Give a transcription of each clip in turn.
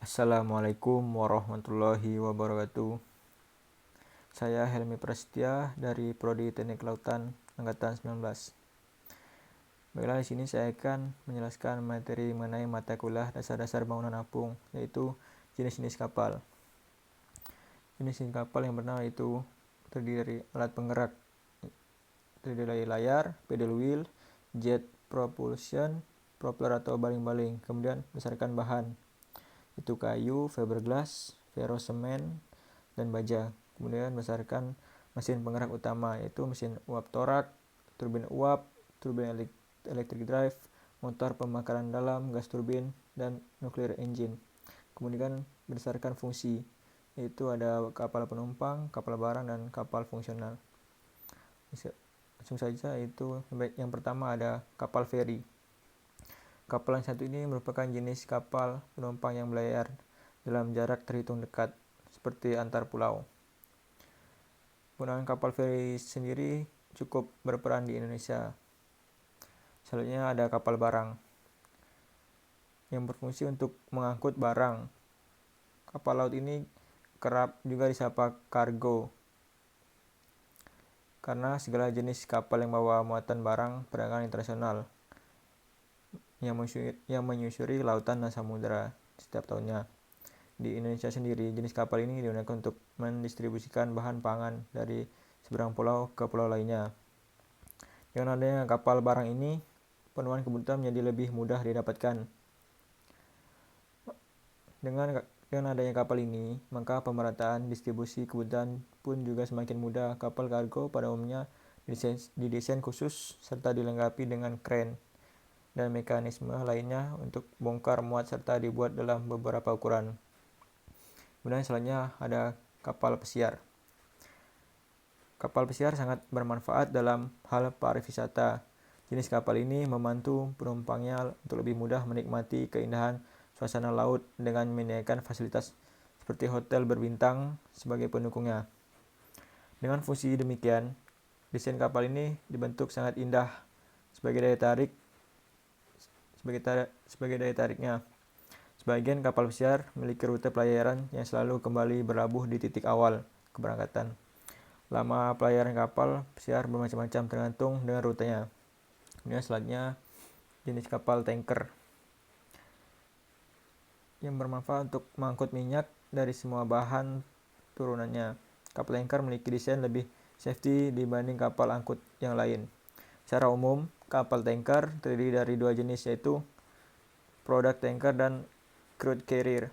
Assalamualaikum warahmatullahi wabarakatuh. Saya Helmi Prasetya dari Prodi Teknik Kelautan Angkatan 19. Baiklah, di sini saya akan menjelaskan materi mengenai mata kuliah dasar-dasar bangunan apung, yaitu jenis-jenis kapal. Jenis kapal yang pertama itu terdiri dari alat penggerak, terdiri dari layar, paddle wheel, jet propulsion, propeller atau baling-baling. Kemudian berdasarkan bahan, itu kayu, fiberglass, ferrosemen, dan baja. Kemudian berdasarkan mesin penggerak utama, yaitu mesin uap torak, turbin uap, turbin electric drive, motor pembakaran dalam, gas turbin, dan nuclear engine. Kemudian berdasarkan fungsi, yaitu ada kapal penumpang, kapal barang, dan kapal fungsional. Langsung saja, itu yang pertama ada kapal feri. Kapal yang satu ini merupakan jenis kapal penumpang yang berlayar dalam jarak terhitung dekat, seperti antar pulau. Penggunaan kapal feri sendiri cukup berperan di Indonesia. Selanjutnya ada kapal barang yang berfungsi untuk mengangkut barang. Kapal laut ini kerap juga disapa kargo, karena segala jenis kapal yang membawa muatan barang perdagangan internasional yang menyusuri lautan dan samudera setiap tahunnya. Di Indonesia sendiri, jenis kapal ini digunakan untuk mendistribusikan bahan pangan dari seberang pulau ke pulau lainnya. Dengan adanya kapal barang ini, pemenuhan kebutuhan menjadi lebih mudah didapatkan. Dengan adanya kapal ini, maka pemerataan distribusi kebutuhan pun juga semakin mudah. Kapal kargo pada umumnya didesain khusus serta dilengkapi dengan kren dan mekanisme lainnya untuk bongkar muat serta dibuat dalam beberapa ukuran. Kemudian selanjutnya ada kapal pesiar. Kapal pesiar sangat bermanfaat dalam hal pariwisata. Jenis kapal ini membantu penumpangnya untuk lebih mudah menikmati keindahan suasana laut dengan menyediakan fasilitas seperti hotel berbintang sebagai pendukungnya. Dengan fungsi demikian, desain kapal ini dibentuk sangat indah sebagai daya tariknya. Sebagian kapal pesiar memiliki rute pelayaran yang selalu kembali berlabuh di titik awal keberangkatan. Lama pelayaran kapal pesiar bermacam-macam tergantung dengan rutenya. Kemudian selanjutnya jenis kapal tanker yang bermanfaat untuk mengangkut minyak dari semua bahan turunannya. Kapal tanker memiliki desain lebih safety dibanding kapal angkut yang lain. Secara umum, kapal tanker terdiri dari dua jenis, yaitu product tanker dan crude carrier.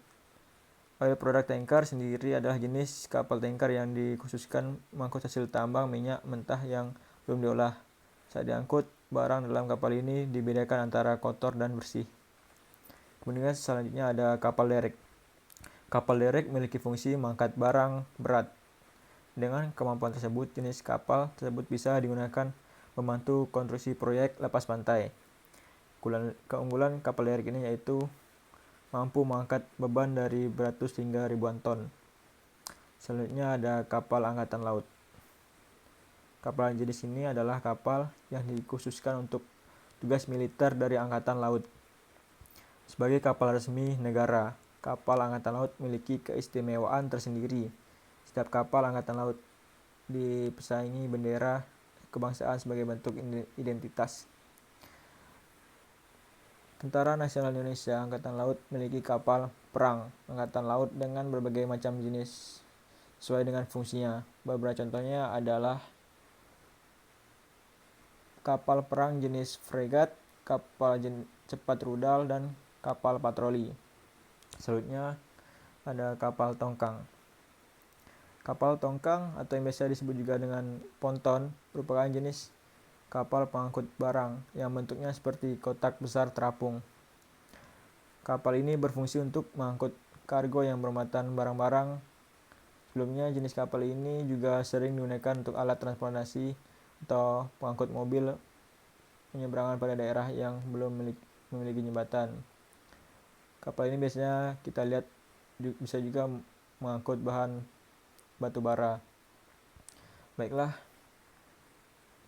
Oil product tanker sendiri adalah jenis kapal tanker yang dikhususkan mengangkut hasil tambang minyak mentah yang belum diolah. Saat diangkut, barang dalam kapal ini dibedakan antara kotor dan bersih. Kemudian selanjutnya ada kapal derek. Kapal derek memiliki fungsi mengangkat barang berat. Dengan kemampuan tersebut, jenis kapal tersebut bisa digunakan membantu konstruksi proyek lepas pantai. Keunggulan kapal derek ini yaitu mampu mengangkat beban dari beratus hingga ribuan ton. Selanjutnya ada kapal angkatan laut. Kapal jenis ini adalah kapal yang dikhususkan untuk tugas militer dari angkatan laut. Sebagai kapal resmi negara, kapal angkatan laut memiliki keistimewaan tersendiri. Setiap kapal angkatan laut dipesangi bendera kebangsaan sebagai bentuk identitas. Tentara Nasional Indonesia Angkatan Laut memiliki kapal perang angkatan laut dengan berbagai macam jenis sesuai dengan fungsinya. Beberapa contohnya adalah kapal perang jenis fregat, kapal cepat rudal, dan kapal patroli. Selanjutnya ada kapal tongkang. Kapal tongkang atau yang biasa disebut juga dengan ponton merupakan jenis kapal pengangkut barang yang bentuknya seperti kotak besar terapung. Kapal ini berfungsi untuk mengangkut kargo yang bermuatan barang-barang. Sebelumnya jenis kapal ini juga sering digunakan untuk alat transportasi atau pengangkut mobil penyeberangan pada daerah yang belum memiliki jembatan. Kapal ini biasanya kita lihat bisa juga mengangkut bahan batu bara. Baiklah,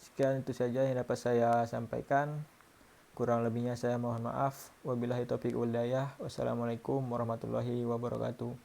sekian itu saja yang dapat saya sampaikan. Kurang lebihnya saya mohon maaf. Wabillahi taufiq wal hidayah. Wassalamualaikum warahmatullahi wabarakatuh.